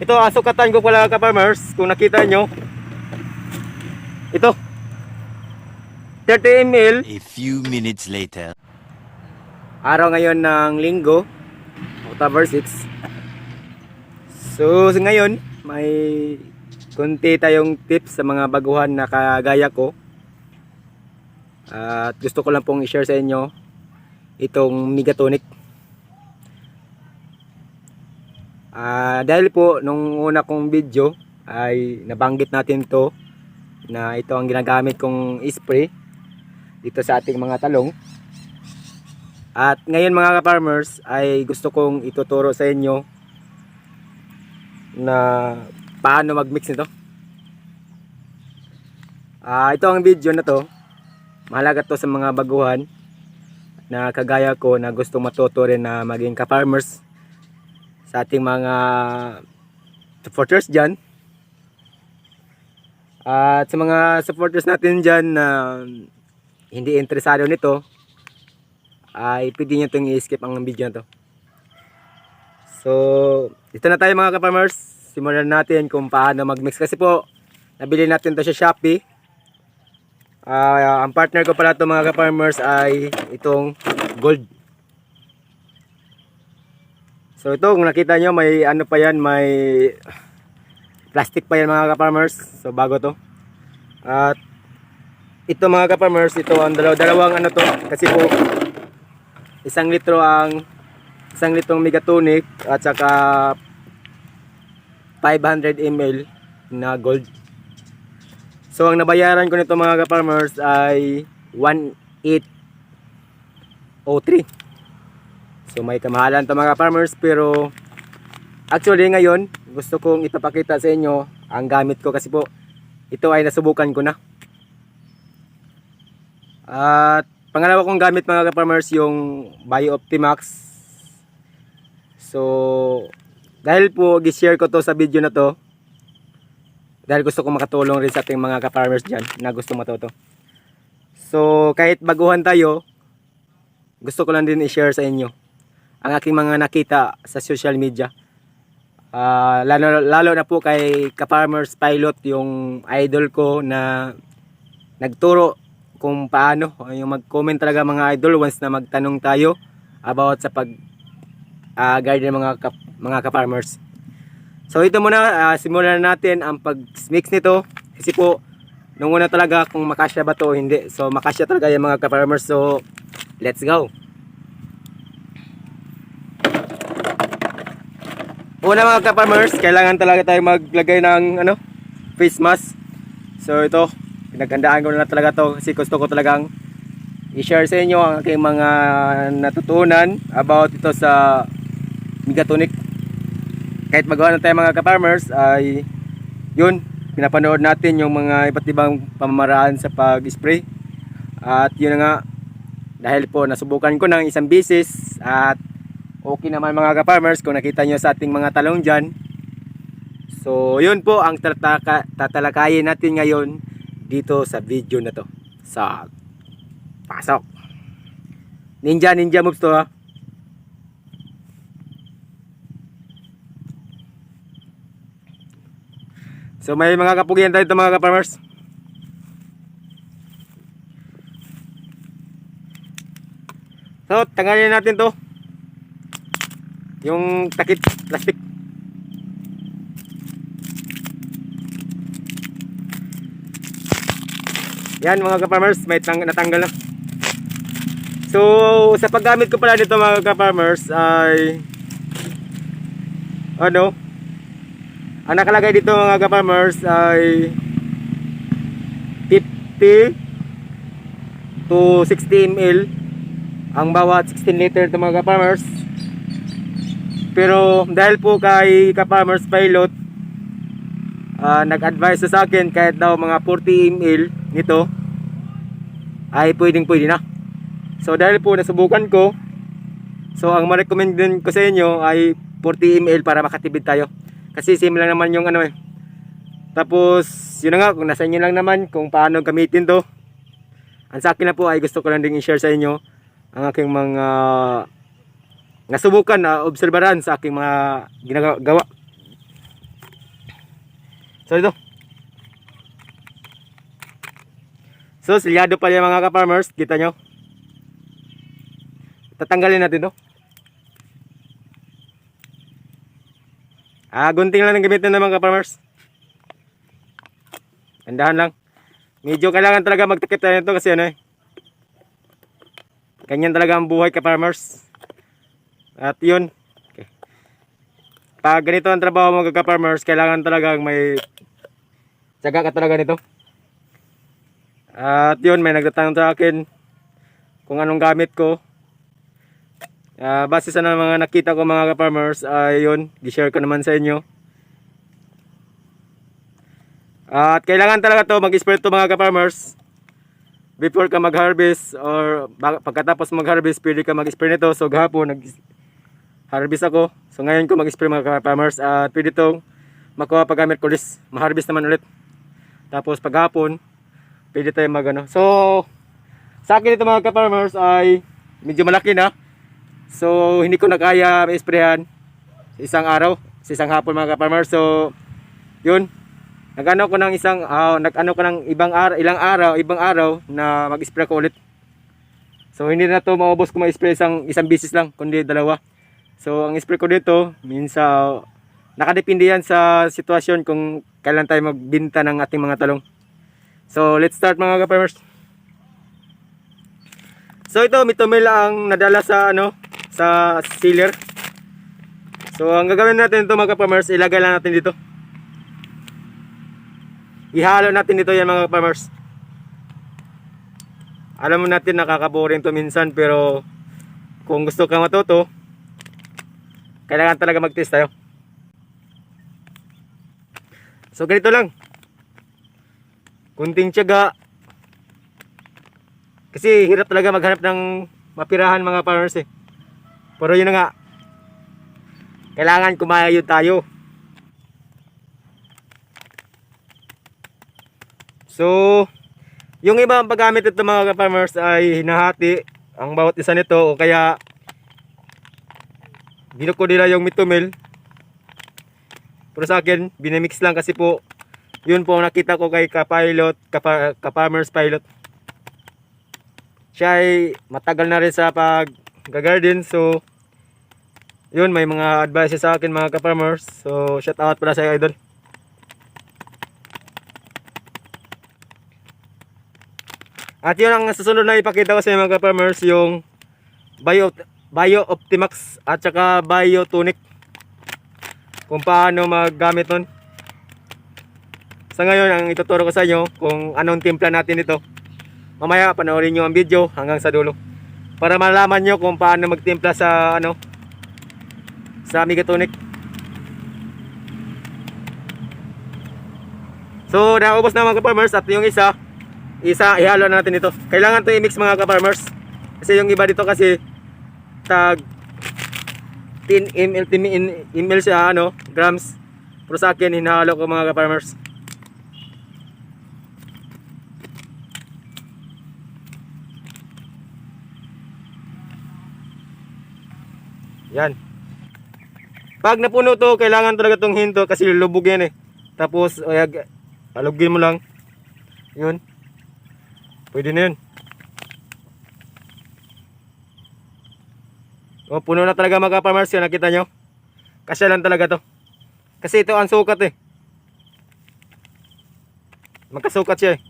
Ito, asukatan ko pala ka-farmers. Kung nakita nyo, ito, 30 ml. A few minutes later. Araw ngayon ng linggo, October 6. So, ngayon, may konti tayong tips sa mga baguhan na kagaya ko. At gusto ko lang pong i-share sa inyo itong Megatonic. Dahil po, nung una kong video ay nabanggit natin to na ito ang ginagamit kong spray dito sa ating mga talong. At ngayon mga ka-farmers ay gusto kong ituturo sa inyo na paano mag-mix nito. Ito ang video na to, mahalaga to sa mga baguhan na kagaya ko na gusto matuto rin na maging ka-farmers, sa ating mga supporters dyan. At sa mga supporters natin dyan na hindi interesado nito, ay pwede nyo itong i-skip ang video na to. So, dito na tayo mga ka-farmers. Simulan natin kung paano mag-mix. Kasi po, nabili natin to sa Shopee. Ang partner ko pala to mga ka-farmers ay itong Gold. So ito, kung nakita nyo, may ano pa yan, may plastic pa yan mga ka-farmers. So bago to. At ito mga ka-farmers, ito ang dalawang ano to. Kasi po, isang litrong Megatonic at saka 500 ml na Gold. So ang nabayaran ko nito mga ka-farmers ay 1,803. So may kamahalan to mga ka-farmers, pero actually ngayon gusto kong ipapakita sa inyo ang gamit ko kasi po ito ay nasubukan ko na. At pangalawa kong gamit mga ka-farmers yung Bio-Optimax. So dahil po gi-share ko to sa video na to, dahil gusto kong makatulong rin sa ating mga ka-farmers dyan na gusto matuto. So kahit baguhan tayo, gusto ko lang din i-share sa inyo ang aking mga nakita sa social media. Lalo na po kay ka-farmers pilot, yung idol ko na nagturo kung paano, yung mag-comment talaga mga idol once na magtanong tayo about sa pag garden mga ka-farmers. So ito muna, simulan natin ang pag-mix nito. Kasi po, nung una talaga kung makasya ba to o hindi. So makasya talaga yung mga ka-farmers. So let's go. Una mga ka-farmers, kailangan talaga tayo maglagay ng face mask. So ito, pinaghandaan ko na talaga to kasi gusto ko talagang i-share sa inyo ang aking mga natutunan about ito sa Megatonic. Kahit magawa na tayo mga ka-farmers ay yun, pinapanood natin yung mga iba't ibang pamamaraan sa pag-spray. At yun na nga, dahil po nasubukan ko ng isang beses at okay naman mga ka-farmers kung nakita nyo sa ating mga talong dyan. So yun po ang tatalakayin natin ngayon dito sa video na to. Sa pasok. Ninja moves to ha. So may mga kapugian tayo ito mga ka-farmers. So tanggalin natin to, yung takip plastic. Yan mga ka-farmers, may natanggal na. So sa paggamit ko pala nito mga ka-farmers ay ang nakalagay dito mga ka-farmers ay 50 to 60 ml ang bawat 16 liter ito mga ka-farmers. Pero dahil po kay ka-farmers pilot nag-advise sa akin kahit daw mga 40 ml nito ay pwede na. So dahil po nasubukan ko, so ang ma-recommend din ko sa inyo ay 40 ml para makatipid tayo. Kasi same lang naman yung Tapos yun na nga, kung nasa inyo lang naman kung paano gamitin to. Ang sa akin na po ay gusto ko lang din i-share sa inyo ang aking mga nasubukan na obserbaran sa aking mga ginagawa. So ito. So silyado pa yan mga ka-farmers. Kita nyo. Tatanggalin natin to. Gunting lang ang gamitin ng mga ka-farmers. Andahan lang. Medyo kailangan talaga magtakip tayo nito kasi ano eh. Ganyan talaga ang buhay ka-farmers. At yun. Okay. Pag ganito ang trabaho mga ka-farmers, kailangan talagang may tiyaga ka talaga nito. At yun, may nagtatanong sa akin kung anong gamit ko. Base sa mga nakita ko mga ka-farmers, yun, di-share ko naman sa inyo. At kailangan talaga to mag-spray to mga ka-farmers. Before ka mag-harvest or pagkatapos mag-harvest, pwede ka mag-spray nito. So gahapon nag-harvest ako. So ngayon ko mag-spray mga ka-farmers. At pwede itong makuha pag Merkulis. Ma-harvest naman ulit. Tapos paghapon, pwede tayo mag-ano. So sa akin ito mga ka-farmers ay medyo malaki na. So hindi ko na kaya ma-sprayhan sa isang araw, sa isang hapon mga ka-farmers. So yun. Nag-ano ko ng ibang araw na mag-spray ko ulit. So hindi na to maubos kung ma-spray isang bisis lang, kundi dalawa. So ang spray ko dito, minsan nakadepende yan sa sitwasyon kung kailan tayo magbenta ng ating mga talong. So let's start mga ka-farmers. So ito, mitomil ang nadala sa sa sealer. So ang gagawin natin ito mga ka-farmers, ilagay lang natin dito. Ihalo natin dito yan mga farmers. Alam mo natin nakaka-boring to minsan, pero kung gusto kang matuto, kailangan talaga mag-test tayo. So ganito lang. Kunting tiyaga. Kasi hirap talaga maghanap ng mapirahan mga farmers eh. Pero yun na nga. Kailangan kumayod tayo. So, yung ibang paggamit ito mga ka-farmers ay hinahati ang bawat isa nito o kaya ginuko nila yung mitomil. Pero sa akin, binimix lang kasi po yun po nakita ko kay ka-farmers pilot. Siya ay matagal na rin sa pag-garden. So, yun, may mga advice sa akin mga ka-farmers. So, shout out pala sa idol. At yun ang susunod na ipakita ko sa mga ka-farmers, yung Bio Optimax at saka Bio Tonic. Kung paano maggamit nun. Sa ngayon, ang ituturo ko sa inyo kung anong timpla natin ito. Mamaya panoorin nyo ang video hanggang sa dulo. Para malaman nyo kung paano magtimpla sa sa Megatonic. So, naubos na mga ka-farmers at yung isa ihalo natin ito. Kailangan to i-mix mga ka-farmers. Kasi yung iba dito kasi tag 10 ml siya grams. Pero sa akin hinahalo ko mga ka-farmers. Yan. Pag napuno to, kailangan talaga tong hinto kasi lubog yan eh. Tapos alugin mo lang. Yun. Pwede na yun. O, puno na talaga mga ka-farmers yun. Nakita nyo? Kasya lang talaga to. Kasi ito ang sukat eh. Magkasukat siya eh.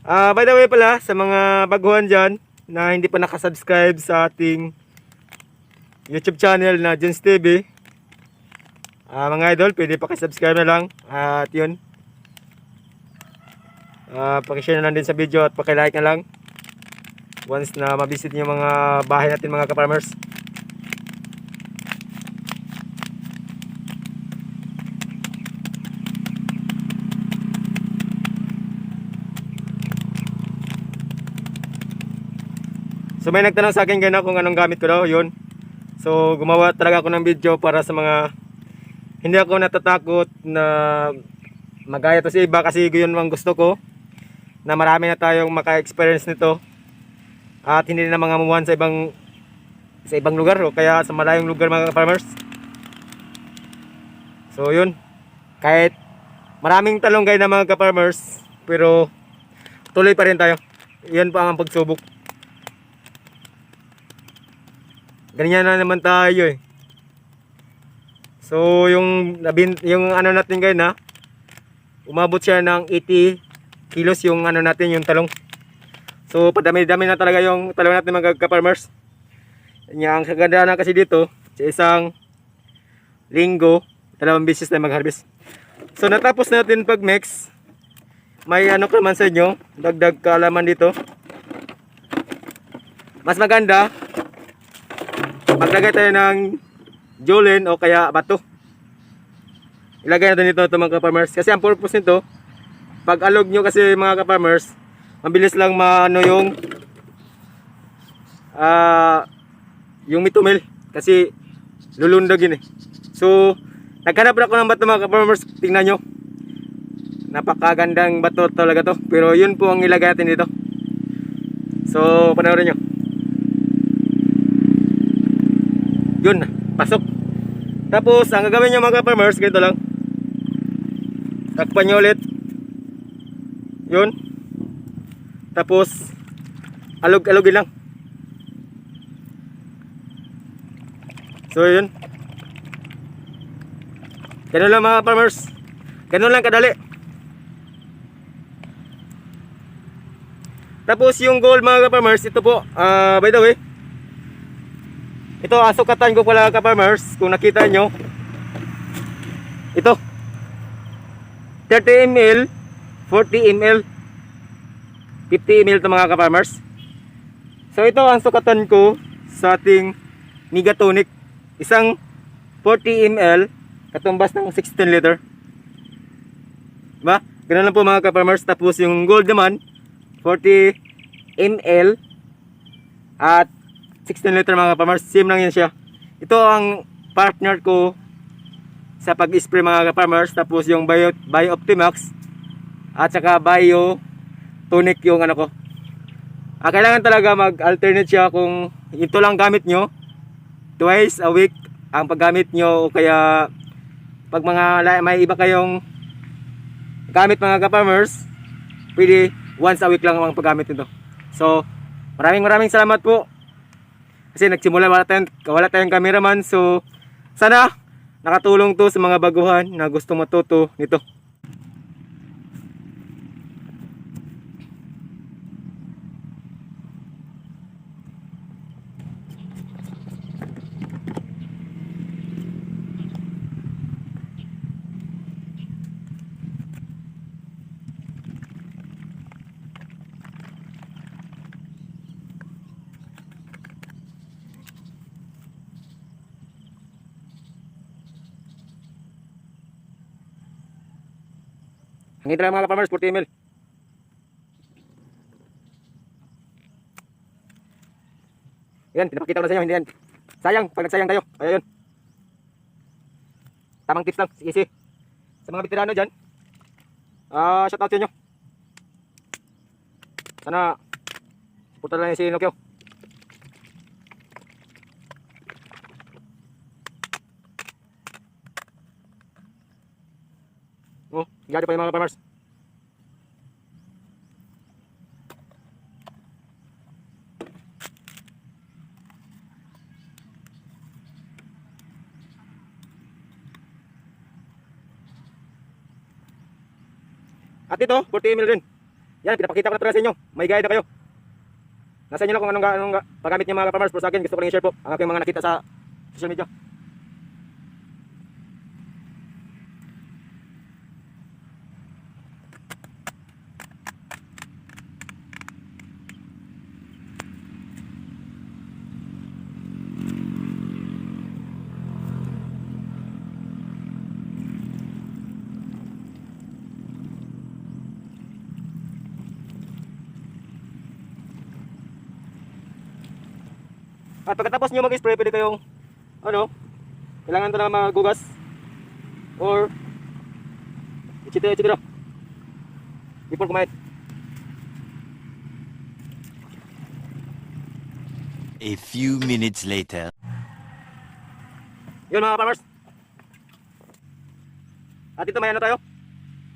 By the way pala, sa mga baguhan dyan na hindi pa nakasubscribe sa ating YouTube channel na Jones TV, mga idol, pwede pakisubscribe na lang. At yun, pakishare na lang din sa video at pakilike na lang once na mabisit nyo mga bahay natin mga ka-farmers. So may nagtanong sa akin gano'n kung anong gamit ko daw, yun. So gumawa talaga ako ng video para sa mga hindi ako natatakot na magaya to sa iba kasi yun ang gusto ko. na marami na tayong maka-experience nito at hindi na mga mamuhan sa ibang lugar o kaya sa malayong lugar mga farmers. So yun, kahit maraming talonggay na mga ka-farmers, pero tuloy pa rin tayo. Yan pa ang pagsubok. Ganyan na naman tayo eh. So yung ano natin guys na umabot siya ng 80 kilos yung ano natin, yung talong. So padami-dami na talaga yung talong natin mga ka-farmers. Ang kagandahan na kasi dito, sa isang linggo, 2 beses na mag-harvest. So natapos natin pag-mix. May ano naman sa inyo, dagdag kaalaman dito. Mas maganda maglagay tayo ng Jolene o kaya bato. Ilagay natin dito ito mga ka-farmers. Kasi ang purpose nito, pag alog nyo kasi mga ka-farmers, mabilis lang maano yung mitumil. Kasi lulundagin eh. So, naghanap ako ng bato mga ka-farmers. Tingnan nyo. Napakagandang bato talaga to. Pero yun po ang ilagay natin dito. So, panoorin nyo. Yun, pasok. Tapos, ang gagawin nyo mga ka-farmers, ganito lang. Takpan nyo ulit. Yun. Tapos, alog-alogin lang. So, yun. Ganun lang mga farmers. Ganun lang kadali. Tapos, yung goal mga ka-farmers, ito po. By the way, ito, asukatan ko pala ka-farmers. Kung nakita nyo, ito 30 ml, 40 ml, 50 ml ito mga ka-farmers. So ito ang sukatan ko sa ating Megatonic. Isang 40 ml katumbas ng 16 liter. Diba? Ganun lang po mga ka-farmers. Tapos yung gold naman 40 ml at 16 liter mga ka-farmers. Same lang yan siya. Ito ang partner ko sa pag-spray mga ka-farmers. Tapos yung Bio Optimax at saka Bio Tonic yung ano ko. Kailangan talaga mag-alternate siya. Kung ito lang gamit nyo, twice a week ang paggamit nyo, o kaya pag may iba kayong gamit mga ka-farmers, pwede once a week lang ang paggamit nito. So maraming salamat po. Kasi nagsimula wala tayong cameraman. So sana nakatulong to sa mga baguhan na gusto matuto nito. Ang ito lang mga ka-farmers, 40 ml. Yan, pinapakita ko na sa inyo, hindi yan sayang pag nagsayang tayo. Kaya yun, tamang tips lang, easy. Sa mga veterano dyan, shout out sa inyo. Sana supportan lang yung si Nokia. Oh, gado pa yung mga farmers. At ito, 40 ml rin. Yan, pinapakita ko na talaga sa inyo. May guide na kayo. Nasa inyo lang kung anong paggamit niyo mga farmers. Pero sa akin, gusto ko lang i-share po ang aking mga nakita sa social media. At pagkatapos nyo mag-spray, pwede kayong kailangan ito na magugas or itchitira before kumain. A few minutes later. Yun mga farmers. At dito may ano tayo.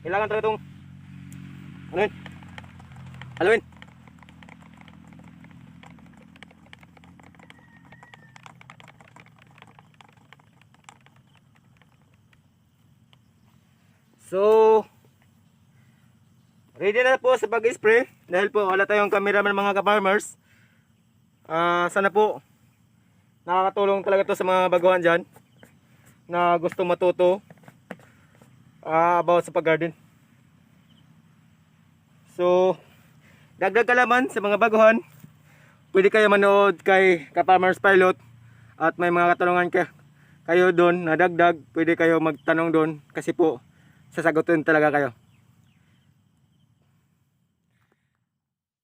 Kailangan talaga itong ano yun? Haluin. So ready na po sa pag-spray dahil po wala tayong cameraman mga ka-farmers. Sana po nakakatulong talaga to sa mga baguhan dyan na gusto matuto about sa pag-garden. So dagdag kalaman sa mga baguhan, pwede kayo manood kay Ka-Farmers Pilot at may mga katanungan kayo doon na dagdag, pwede kayo magtanong doon kasi po sasagutin talaga kayo.